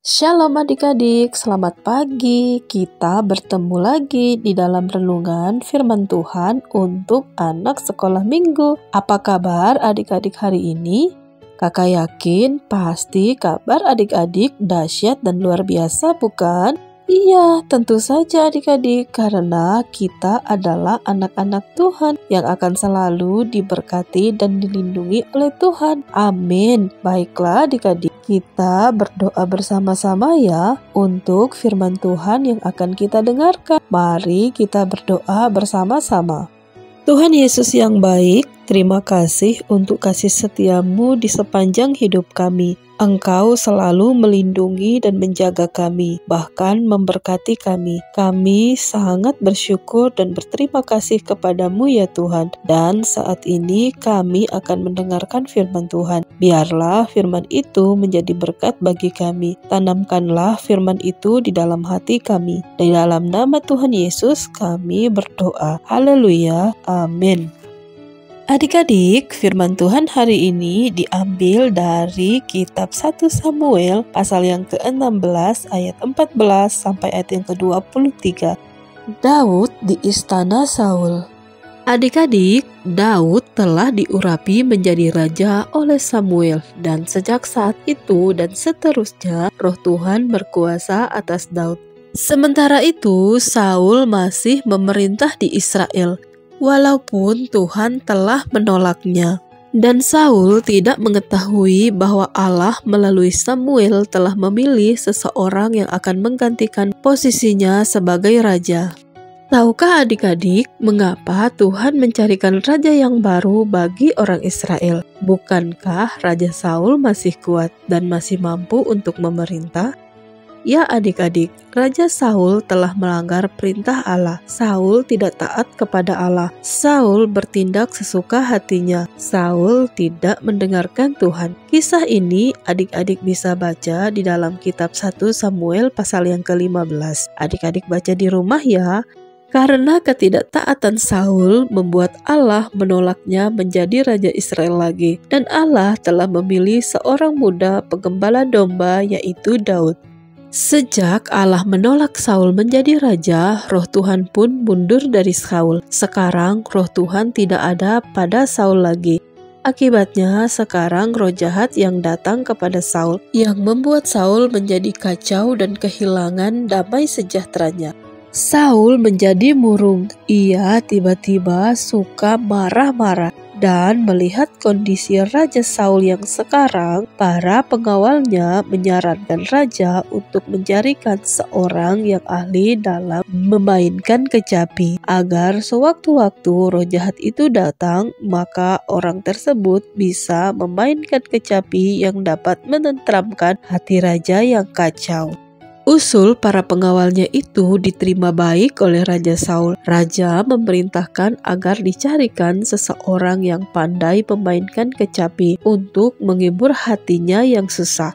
Shalom adik-adik, selamat pagi. Kita bertemu lagi di dalam renungan firman Tuhan untuk anak sekolah minggu. Apa kabar adik-adik hari ini? Kakak yakin pasti kabar adik-adik dahsyat dan luar biasa, bukan? Iya, tentu saja adik-adik, karena kita adalah anak-anak Tuhan yang akan selalu diberkati dan dilindungi oleh Tuhan. Amin. Baiklah adik-adik, kita berdoa bersama-sama ya untuk firman Tuhan yang akan kita dengarkan. Mari kita berdoa bersama-sama. Tuhan Yesus yang baik, terima kasih untuk kasih setiamu di sepanjang hidup kami. Engkau selalu melindungi dan menjaga kami, bahkan memberkati kami. Kami sangat bersyukur dan berterima kasih kepadamu ya Tuhan. Dan saat ini kami akan mendengarkan firman Tuhan. Biarlah firman itu menjadi berkat bagi kami. Tanamkanlah firman itu di dalam hati kami. Di dalam nama Tuhan Yesus kami berdoa. Haleluya. Amin. Adik-adik, firman Tuhan hari ini diambil dari kitab 1 Samuel pasal yang ke-16 ayat 14 sampai ayat yang ke-23. Daud di istana Saul. Adik-adik, Daud telah diurapi menjadi raja oleh Samuel, dan sejak saat itu dan seterusnya Roh Tuhan berkuasa atas Daud. Sementara itu, Saul masih memerintah di Israel, walaupun Tuhan telah menolaknya. Dan Saul tidak mengetahui bahwa Allah melalui Samuel telah memilih seseorang yang akan menggantikan posisinya sebagai raja. Tahukah adik-adik mengapa Tuhan mencarikan raja yang baru bagi orang Israel? Bukankah Raja Saul masih kuat dan masih mampu untuk memerintah? Ya adik-adik, Raja Saul telah melanggar perintah Allah. Saul tidak taat kepada Allah. Saul bertindak sesuka hatinya. Saul tidak mendengarkan Tuhan. Kisah ini adik-adik bisa baca di dalam kitab 1 Samuel pasal yang ke-15. Adik-adik baca di rumah ya. Karena ketidaktaatan Saul membuat Allah menolaknya menjadi Raja Israel lagi. Dan Allah telah memilih seorang muda penggembala domba, yaitu Daud. Sejak Allah menolak Saul menjadi raja, Roh Tuhan pun mundur dari Saul. Sekarang Roh Tuhan tidak ada pada Saul lagi. Akibatnya sekarang roh jahat yang datang kepada Saul, yang membuat Saul menjadi kacau dan kehilangan damai sejahteranya. Saul menjadi murung. Ia tiba-tiba suka marah-marah. Dan melihat kondisi Raja Saul yang sekarang, para pengawalnya menyarankan raja untuk mencarikan seorang yang ahli dalam memainkan kecapi, agar sewaktu-waktu roh jahat itu datang, maka orang tersebut bisa memainkan kecapi yang dapat menenteramkan hati raja yang kacau. Usul para pengawalnya itu diterima baik oleh Raja Saul. Raja memerintahkan agar dicarikan seseorang yang pandai memainkan kecapi untuk menghibur hatinya yang susah.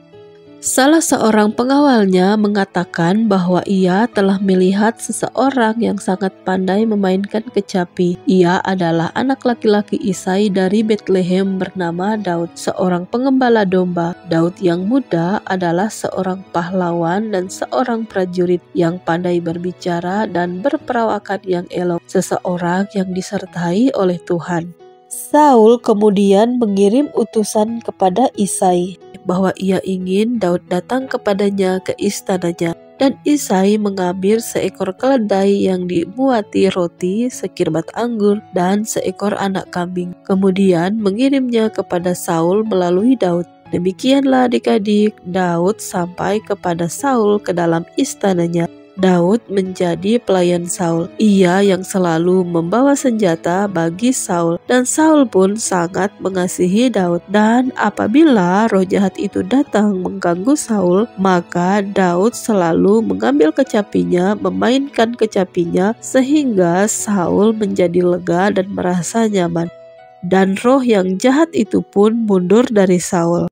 Salah seorang pengawalnya mengatakan bahwa ia telah melihat seseorang yang sangat pandai memainkan kecapi. Ia adalah anak laki-laki Isai dari Bethlehem bernama Daud, seorang pengembala domba. Daud yang muda adalah seorang pahlawan dan seorang prajurit yang pandai berbicara dan berperawakan yang elok, seseorang yang disertai oleh Tuhan. Saul kemudian mengirim utusan kepada Isai bahwa ia ingin Daud datang kepadanya ke istananya. Dan Isai mengambil seekor keledai yang dimuati roti, sekirbat anggur, dan seekor anak kambing. Kemudian mengirimnya kepada Saul melalui Daud. Demikianlah adik-adik, Daud sampai kepada Saul ke dalam istananya. Daud menjadi pelayan Saul. Ia yang selalu membawa senjata bagi Saul, dan Saul pun sangat mengasihi Daud. Dan apabila roh jahat itu datang mengganggu Saul, maka Daud selalu mengambil kecapinya, memainkan kecapinya, sehingga Saul menjadi lega dan merasa nyaman. Dan roh yang jahat itu pun mundur dari Saul.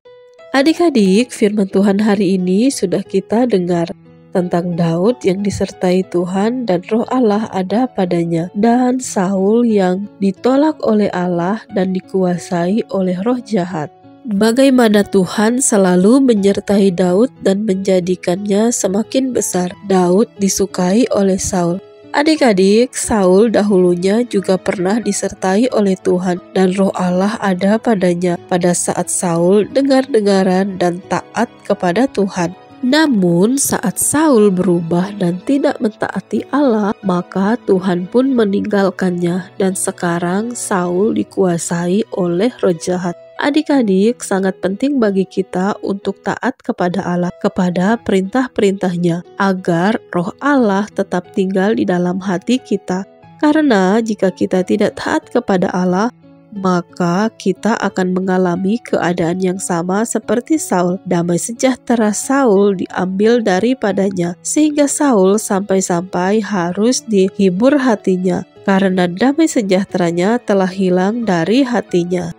Adik-adik, firman Tuhan hari ini sudah kita dengar tentang Daud yang disertai Tuhan dan roh Allah ada padanya, dan Saul yang ditolak oleh Allah dan dikuasai oleh roh jahat. Bagaimana Tuhan selalu menyertai Daud dan menjadikannya semakin besar. Daud disukai oleh Saul. Adik-adik, Saul dahulunya juga pernah disertai oleh Tuhan dan Roh Allah ada padanya pada saat Saul dengar-dengaran dan taat kepada Tuhan. Namun saat Saul berubah dan tidak mentaati Allah, maka Tuhan pun meninggalkannya dan sekarang Saul dikuasai oleh roh jahat. Adik-adik, sangat penting bagi kita untuk taat kepada Allah, kepada perintah-perintahnya, agar roh Allah tetap tinggal di dalam hati kita. Karena jika kita tidak taat kepada Allah, maka kita akan mengalami keadaan yang sama seperti Saul. Damai sejahtera Saul diambil daripadanya, sehingga Saul sampai-sampai harus dihibur hatinya, karena damai sejahteranya telah hilang dari hatinya.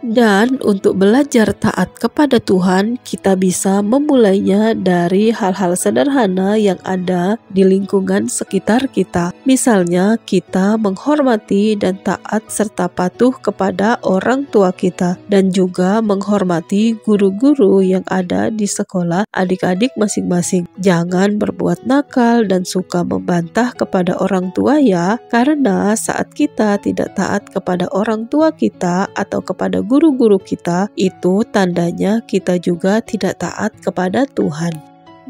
Dan untuk belajar taat kepada Tuhan, kita bisa memulainya dari hal-hal sederhana yang ada di lingkungan sekitar kita. Misalnya, kita menghormati dan taat serta patuh kepada orang tua kita, dan juga menghormati guru-guru yang ada di sekolah adik-adik masing-masing. Jangan berbuat nakal dan suka membantah kepada orang tua ya, karena saat kita tidak taat kepada orang tua kita atau kepada guru-guru kita, itu tandanya kita juga tidak taat kepada Tuhan.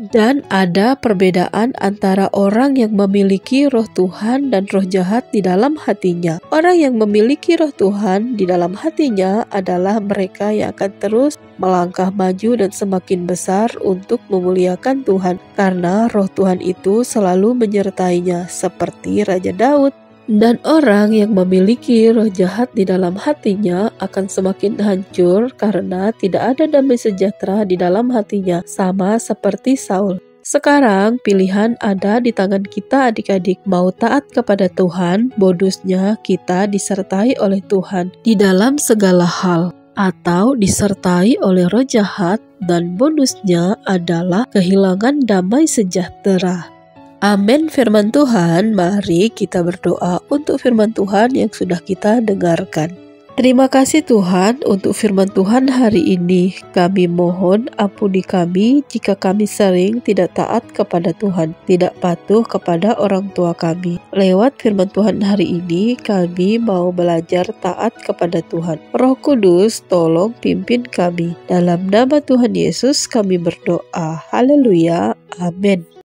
Dan ada perbedaan antara orang yang memiliki roh Tuhan dan roh jahat di dalam hatinya. Orang yang memiliki roh Tuhan di dalam hatinya adalah mereka yang akan terus melangkah maju dan semakin besar untuk memuliakan Tuhan, karena roh Tuhan itu selalu menyertainya, seperti Raja Daud. Dan orang yang memiliki roh jahat di dalam hatinya akan semakin hancur karena tidak ada damai sejahtera di dalam hatinya, sama seperti Saul. Sekarang pilihan ada di tangan kita adik-adik, mau taat kepada Tuhan, bonusnya kita disertai oleh Tuhan di dalam segala hal, atau disertai oleh roh jahat dan bonusnya adalah kehilangan damai sejahtera. Amin firman Tuhan. Mari kita berdoa untuk firman Tuhan yang sudah kita dengarkan. Terima kasih Tuhan untuk firman Tuhan hari ini. Kami mohon ampuni kami jika kami sering tidak taat kepada Tuhan, tidak patuh kepada orang tua kami. Lewat firman Tuhan hari ini, kami mau belajar taat kepada Tuhan. Roh Kudus, tolong pimpin kami. Dalam nama Tuhan Yesus kami berdoa. Haleluya. Amin.